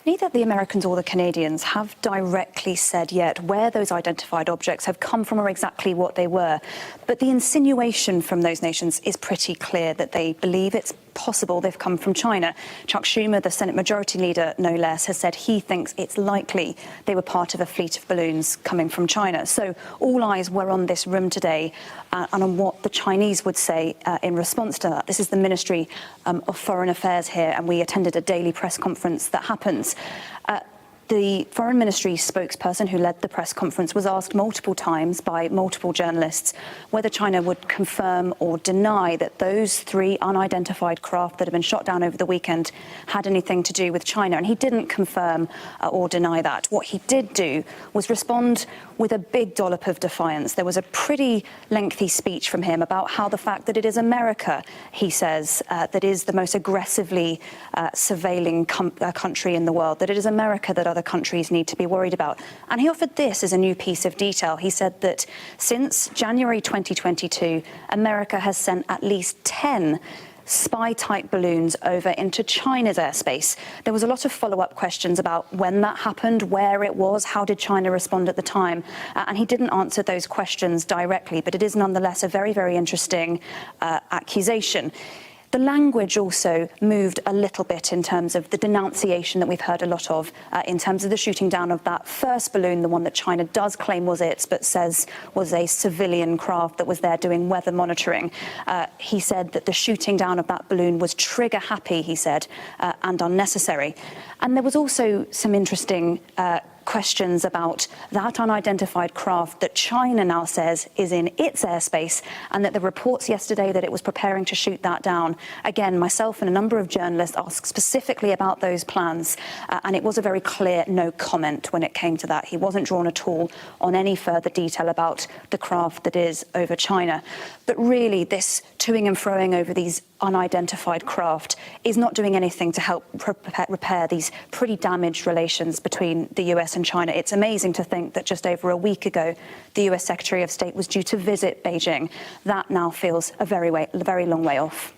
Neither the Americans or the Canadians have directly said yet where those identified objects have come from or exactly what they were. But the insinuation from those nations is pretty clear that they believe it's possible they've come from China. Chuck Schumer, the Senate Majority Leader, no less, has said he thinks it's likely they were part of a fleet of balloons coming from China. So all eyes were on this room today and on what the Chinese would say in response to that. This is the Ministry of Foreign Affairs here, and we attended a daily press conference that happens. The Foreign Ministry spokesperson who led the press conference was asked multiple times by multiple journalists whether China would confirm or deny that those 3 unidentified craft that had been shot down over the weekend had anything to do with China. And he didn't confirm or deny that. What he did do was respond with a big dollop of defiance. There was a pretty lengthy speech from him about how the fact that it is America, he says, that is the most aggressively surveilling country in the world, that it is America that other countries need to be worried about. And he offered this as a new piece of detail. He said that since January 2022, America has sent at least 10 spy-type balloons over into China's airspace. There was a lot of follow-up questions about when that happened, where it was, how did China respond at the time, and he didn't answer those questions directly, but it is nonetheless a very, very interesting accusation. The language also moved a little bit in terms of the denunciation that we've heard a lot of in terms of the shooting down of that first balloon, the one that China does claim was its, but says was a civilian craft that was there doing weather monitoring. He said that the shooting down of that balloon was trigger happy, he said, and unnecessary. And there was also some interesting questions about that unidentified craft that China now says is in its airspace, and that the reports yesterday that it was preparing to shoot that down. Again, myself and a number of journalists asked specifically about those plans, and it was a very clear no comment when it came to that. He wasn't drawn at all on any further detail about the craft that is over China. But really, this toing and froing over these unidentified craft is not doing anything to help repair these pretty damaged relations between the US and China. It's amazing to think that just over a week ago, the US Secretary of State was due to visit Beijing. That now feels a very long way off.